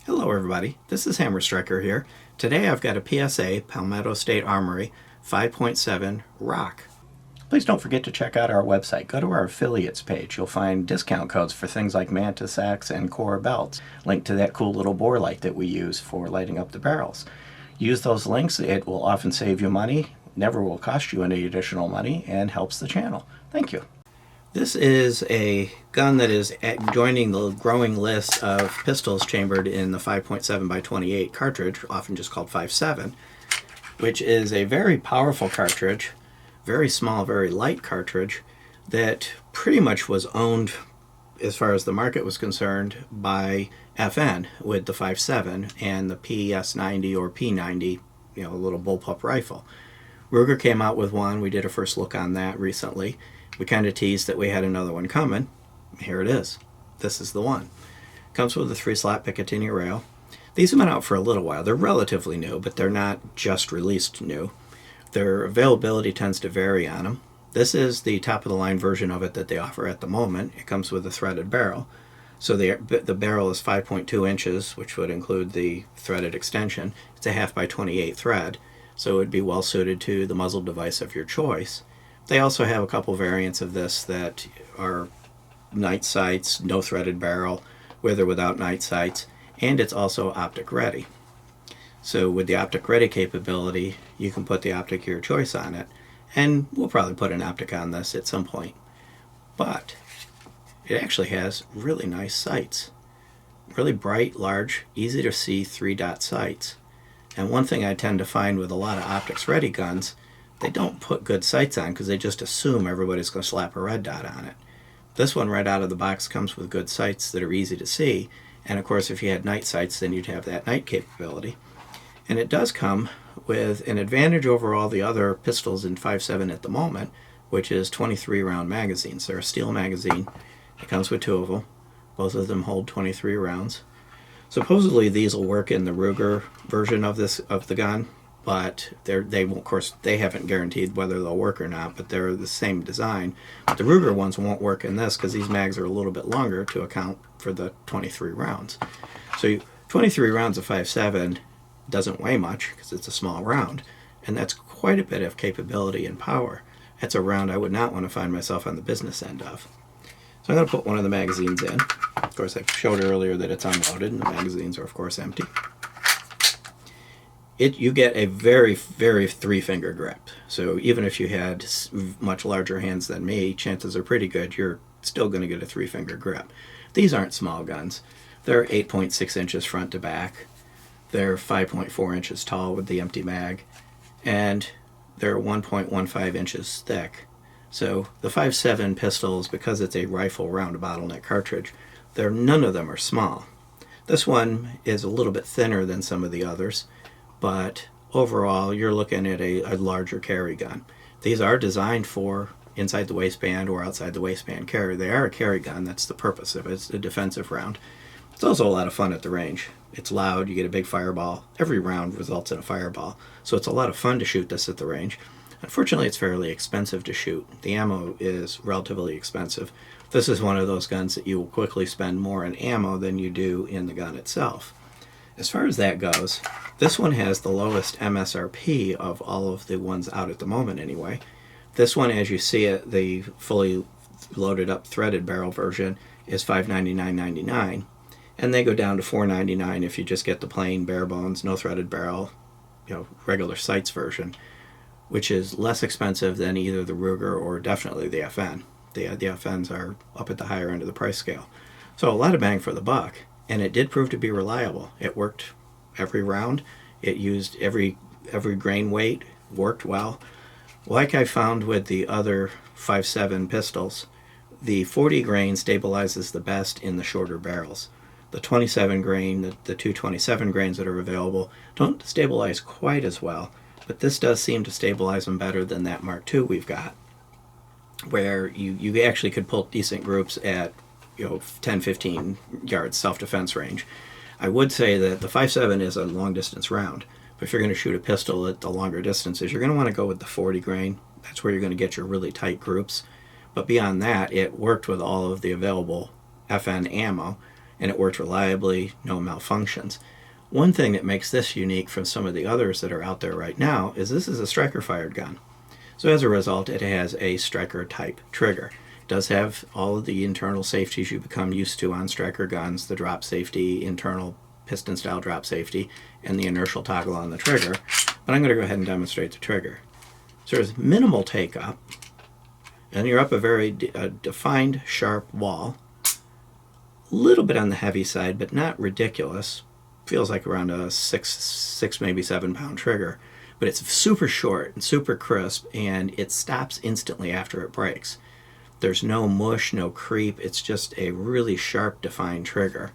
Hello everybody, this is Hammer Striker here. Today I've got a PSA, Palmetto State Armory 5.7 Rock. Please don't forget to check out our website. Go to our affiliates page. You'll find discount codes for things like Mantis Axe and Core belts, linked to that cool little bore light that we use for lighting up the barrels. Use those links. It will often save you money, never will cost you any additional money, and helps the channel. Thank you. This is a gun that is joining the growing list of pistols chambered in the 5.7 by 28 cartridge, often just called 5.7, which is a very powerful cartridge, very small, very light cartridge that pretty much was owned, as far as the market was concerned, by FN with the 5.7 and the PS90 or P90, a little bullpup rifle. Ruger came out with one. We did a first look on that recently. We kind of teased that we had another one coming. Here it is. This is the one. Comes with a 3-slot Picatinny rail. These have been out for a little while. They're relatively new, but they're not just released new. Their availability tends to vary on them. This is the top-of-the-line version of it that they offer at the moment. It comes with a threaded barrel. So the barrel is 5.2 inches, which would include the threaded extension. It's a 1/2 by 28 thread, so it would be well suited to the muzzle device of your choice. They also have a couple variants of this that are night sights, no threaded barrel, with or without night sights, and it's also optic ready. So with the optic ready capability, you can put the optic of your choice on it, and we'll probably put an optic on this at some point. But it actually has really nice sights. Really bright, large, easy to see 3-dot sights. And one thing I tend to find with a lot of optics ready guns, they don't put good sights on because they just assume everybody's going to slap a red dot on it. This one right out of the box comes with good sights that are easy to see, and of course if you had night sights then you'd have that night capability. And it does come with an advantage over all the other pistols in 5.7 at the moment, which is 23 round magazines. They're a steel magazine. It comes with 2 of them. Both of them hold 23 rounds. Supposedly these will work in the Ruger version of the gun, but of course they haven't guaranteed whether they'll work or not, but they're the same design. But the Ruger ones won't work in this because these mags are a little bit longer to account for the 23 rounds. So 23 rounds of 5.7 doesn't weigh much because it's a small round, and that's quite a bit of capability and power. That's a round I would not want to find myself on the business end of. So I'm going to put one of the magazines in. Of course, I showed earlier that it's unloaded, and the magazines are, of course, empty. You get a very, very 3-finger grip. So even if you had much larger hands than me, chances are pretty good you're still going to get a 3-finger grip. These aren't small guns. They're 8.6 inches front to back. They're 5.4 inches tall with the empty mag, and they're 1.15 inches thick. So the 5.7 pistols, because it's a rifle round bottleneck cartridge, none of them are small. This one is a little bit thinner than some of the others, but overall you're looking at a larger carry gun. These are designed for inside the waistband or outside the waistband carry. They are a carry gun. That's the purpose of it. It's a defensive round. It's also a lot of fun at the range. It's loud. You get a big fireball. Every round results in a fireball, so it's a lot of fun to shoot this at the range. Unfortunately, it's fairly expensive to shoot. The ammo is relatively expensive. This is one of those guns that you will quickly spend more on ammo than you do in the gun itself. As far as that goes, this one has the lowest MSRP of all of the ones out at the moment anyway. This one, as you see it, the fully loaded up threaded barrel version is $599.99, and they go down to $499 if you just get the plain bare bones, no threaded barrel, regular sights version, which is less expensive than either the Ruger or definitely the FN. The FNs are up at the higher end of the price scale. So a lot of bang for the buck. And it did prove to be reliable. It worked every round. It used every grain weight, worked well. Like I found with the other 5.7 pistols, the 40 grain stabilizes the best in the shorter barrels. The 27 grain, the 227 grains that are available, don't stabilize quite as well, but this does seem to stabilize them better than that Mark II we've got, where you actually could pull decent groups at 10-15 yards self-defense range. I would say that the 5.7 is a long-distance round, but if you're going to shoot a pistol at the longer distances, you're going to want to go with the 40 grain. That's where you're going to get your really tight groups. But beyond that, it worked with all of the available FN ammo, and it worked reliably, no malfunctions. One thing that makes this unique from some of the others that are out there right now is this is a striker fired gun. So as a result, it has a striker type trigger. It does have all of the internal safeties you become used to on striker guns, the drop safety, internal piston style drop safety, and the inertial toggle on the trigger. But I'm going to go ahead and demonstrate the trigger. So there's minimal take up, and you're up a very defined sharp wall. A little bit on the heavy side, but not ridiculous. Feels like around a 6 maybe 7 pound trigger, but it's super short and super crisp, and it stops instantly after it breaks. There's no mush, no creep. It's just a really sharp defined trigger.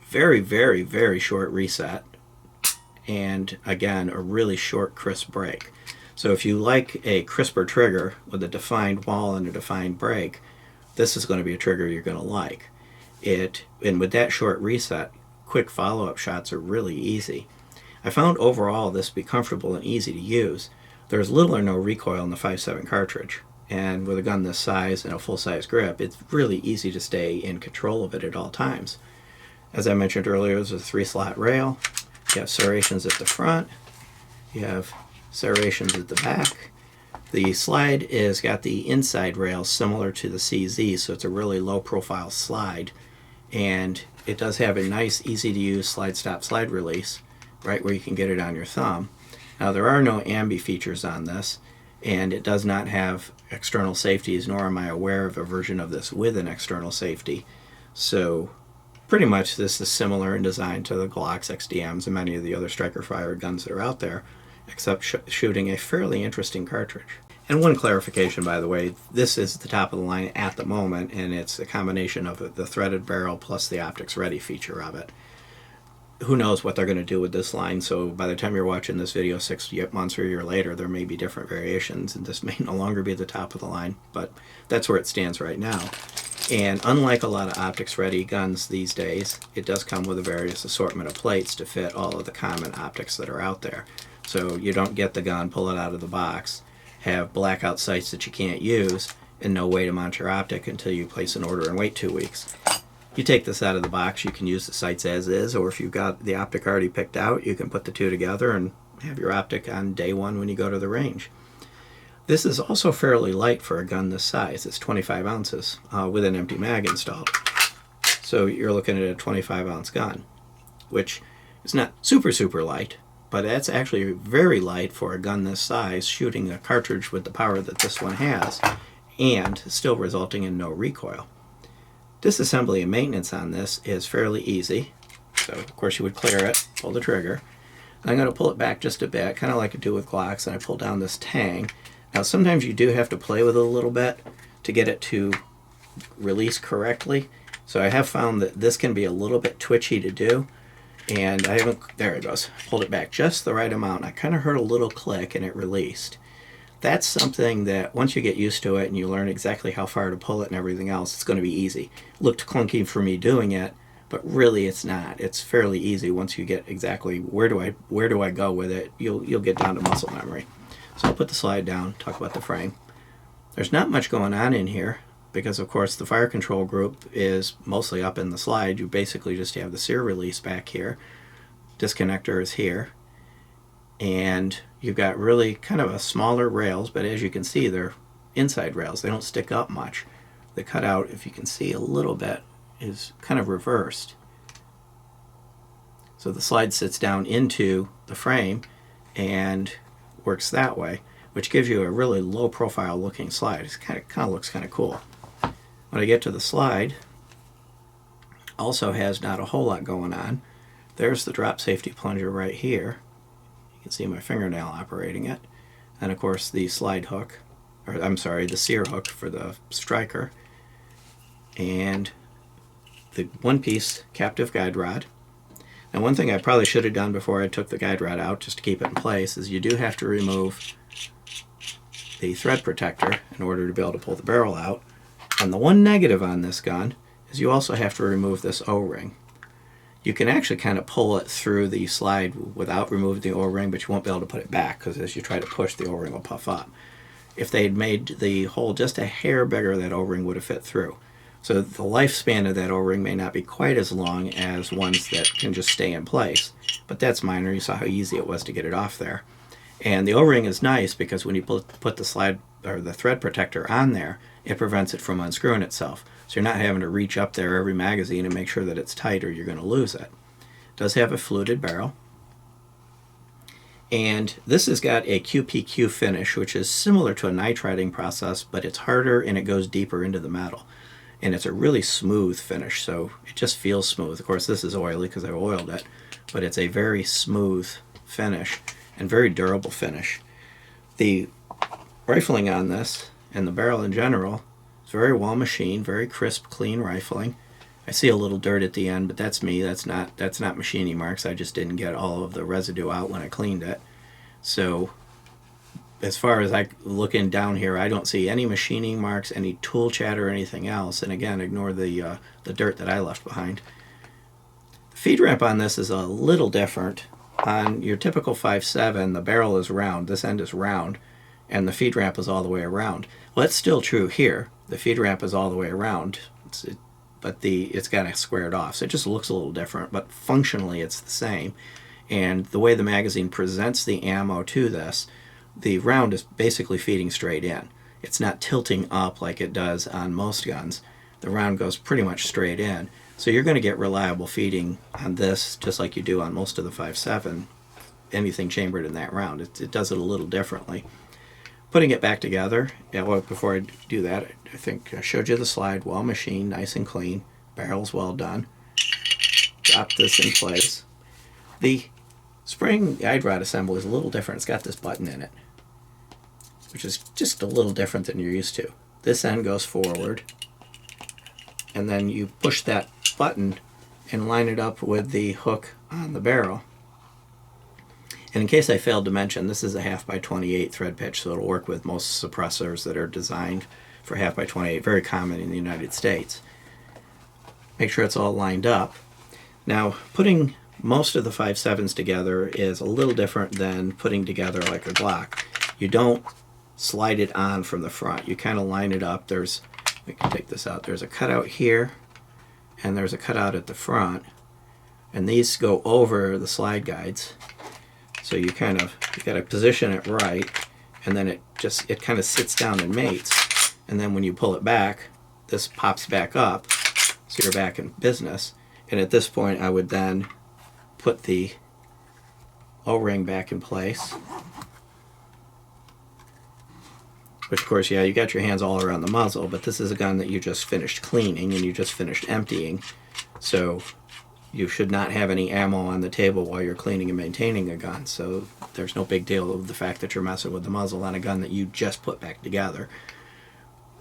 Very, very, very short reset, and again a really short crisp break. So if you like a crisper trigger with a defined wall and a defined break, this is going to be a trigger you're going to like. And with that short reset, quick follow-up shots are really easy. I found overall this to be comfortable and easy to use. There's little or no recoil in the 5.7 cartridge, and with a gun this size and a full-size grip, it's really easy to stay in control of it at all times. As I mentioned earlier, there's a 3-slot rail. You have serrations at the front. You have serrations at the back. The slide is got the inside rail similar to the CZ, so it's a really low-profile slide. And it does have a nice, easy-to-use slide stop slide release, right where you can get it on your thumb. Now there are no ambi features on this, and it does not have external safeties, nor am I aware of a version of this with an external safety. So pretty much this is similar in design to the Glocks, XDMs, and many of the other striker fired guns that are out there, except shooting a fairly interesting cartridge. And one clarification, by the way, this is the top of the line at the moment, and it's a combination of the threaded barrel plus the optics ready feature of it. Who knows what they're going to do with this line, so by the time you're watching this video 6 months or a year later, there may be different variations, and this may no longer be the top of the line, but that's where it stands right now. And unlike a lot of optics ready guns these days, it does come with a various assortment of plates to fit all of the common optics that are out there. So you don't get the gun, pull it out of the box, have blackout sights that you can't use, and no way to mount your optic until you place an order and wait 2 weeks. You take this out of the box, you can use the sights as is, or if you've got the optic already picked out, you can put the two together and have your optic on day one when you go to the range. This is also fairly light for a gun this size. It's 25 ounces with an empty mag installed. So you're looking at a 25 ounce gun, which is not super, super light, but that's actually very light for a gun this size, shooting a cartridge with the power that this one has, and still resulting in no recoil. Disassembly and maintenance on this is fairly easy. So of course you would clear it, pull the trigger. I'm going to pull it back just a bit, kind of like I do with Glocks, and I pull down this tang. Now sometimes you do have to play with it a little bit to get it to release correctly. So I have found that this can be a little bit twitchy to do. And I haven't, there it goes, pulled it back just the right amount. I kind of heard a little click and it released. That's something that once you get used to it and you learn exactly how far to pull it and everything else, it's going to be easy. It looked clunky for me doing it, but really it's not. It's fairly easy once you get exactly where do I go with it. You'll get down to muscle memory. So I'll put the slide down, talk about the frame. There's not much going on in here because of course the fire control group is mostly up in the slide. You basically just have the sear release back here. Disconnector is here. And you've got really kind of a smaller rails, but as you can see, they're inside rails. They don't stick up much. The cutout, if you can see a little bit, is kind of reversed. So the slide sits down into the frame and works that way, which gives you a really low profile looking slide. It kind of looks kind of cool. When I get to the slide, also has not a whole lot going on. There's the drop safety plunger right here. You can see my fingernail operating it. And of course the slide hook, or I'm sorry, the sear hook for the striker. And the one-piece captive guide rod. Now one thing I probably should have done before I took the guide rod out, just to keep it in place, is you do have to remove the thread protector in order to be able to pull the barrel out. And the one negative on this gun is you also have to remove this O-ring. You can actually kind of pull it through the slide without removing the O-ring, but you won't be able to put it back because as you try to push, the O-ring will puff up. If they'd made the hole just a hair bigger, that O-ring would have fit through. So the lifespan of that O-ring may not be quite as long as ones that can just stay in place. But that's minor. You saw how easy it was to get it off there. And the O-ring is nice because when you put the slide or the thread protector on there, it prevents it from unscrewing itself. So you're not having to reach up there every magazine and make sure that it's tight or you're going to lose it. It does have a fluted barrel. And this has got a QPQ finish, which is similar to a nitriding process, but it's harder and it goes deeper into the metal. And it's a really smooth finish, so it just feels smooth. Of course, this is oily because I oiled it, but it's a very smooth finish and very durable finish. The rifling on this and the barrel in general is very well machined, very crisp, clean rifling. I see a little dirt at the end, but that's me. That's not machining marks. I just didn't get all of the residue out when I cleaned it. So as far as I looking down here, I don't see any machining marks, any tool chatter, or anything else. And again, ignore the dirt that I left behind. The feed ramp on this is a little different. On your typical 5.7, the barrel is round. This end is round, and the feed ramp is all the way around. Well, that's still true here. The feed ramp is all the way around, but it's got it squared off. So it just looks a little different, but functionally it's the same. And the way the magazine presents the ammo to this, the round is basically feeding straight in. It's not tilting up like it does on most guns. The round goes pretty much straight in. So you're going to get reliable feeding on this just like you do on most of the 5.7, anything chambered in that round. It does it a little differently. Putting it back together, yeah, well, before I do that, I think I showed you the slide, well machined, nice and clean, barrel's well done. Drop this in place. The spring guide rod assembly is a little different. It's got this button in it, which is just a little different than you're used to. This end goes forward, and then you push that button and line it up with the hook on the barrel. And in case I failed to mention, this is a 1/2x28 thread pitch, so it'll work with most suppressors that are designed for 1/2x28, very common in the United States. Make sure it's all lined up. Now, putting most of the 5.7s together is a little different than putting together like a Glock. You don't slide it on from the front. You kind of line it up. We can take this out. There's a cutout here, and there's a cutout at the front, and these go over the slide guides. So you got to position it right, and then it kind of sits down and mates. And then when you pull it back, this pops back up, so you're back in business. And at this point, I would then put the O-ring back in place. Which, of course, yeah, you got your hands all around the muzzle, but this is a gun that you just finished cleaning and you just finished emptying. So you should not have any ammo on the table while you're cleaning and maintaining a gun. So there's no big deal of the fact that you're messing with the muzzle on a gun that you just put back together.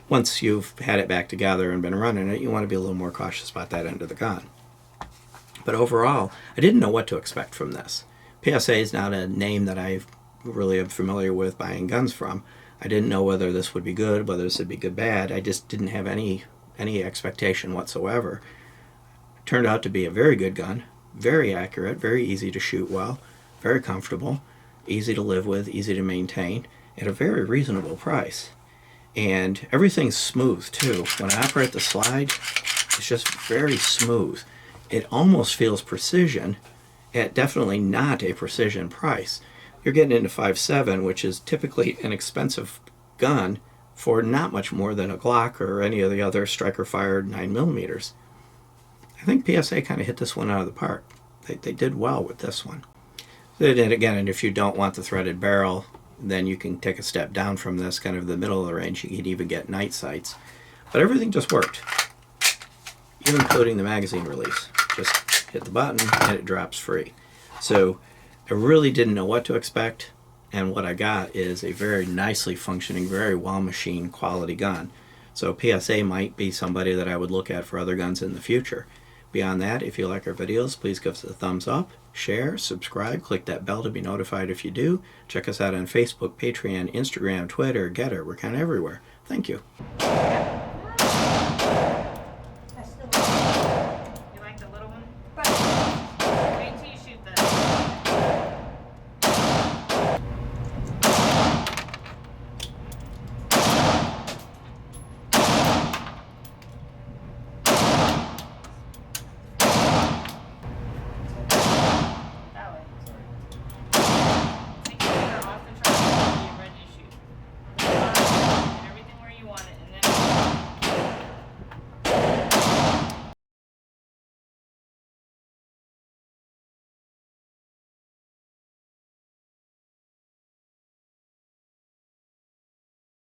Once you've had it back together and been running it, you want to be a little more cautious about that end of the gun. But overall, I didn't know what to expect from this. PSA is not a name that I really am familiar with buying guns from. I didn't know whether this would be good, whether this would be good, bad. I just didn't have any expectation whatsoever. It turned out to be a very good gun, very accurate, very easy to shoot well, very comfortable, easy to live with, easy to maintain, at a very reasonable price. And everything's smooth too. When I operate the slide, it's just very smooth. It almost feels precision at definitely not a precision price. You're getting into 5.7, which is typically an expensive gun for not much more than a Glock or any of the other striker-fired 9mm. I think PSA kind of hit this one out of the park. They did well with this one. And again, and if you don't want the threaded barrel, then you can take a step down from this, kind of the middle of the range. You could even get night sights. But everything just worked, even including the magazine release. Just hit the button and it drops free. So I really didn't know what to expect, and what I got is a very nicely functioning, very well-machined quality gun. So PSA might be somebody that I would look at for other guns in the future. Beyond that, if you like our videos, please give us a thumbs up, share, subscribe, click that bell to be notified if you do. Check us out on Facebook, Patreon, Instagram, Twitter, Getter. We're kind of everywhere. Thank you.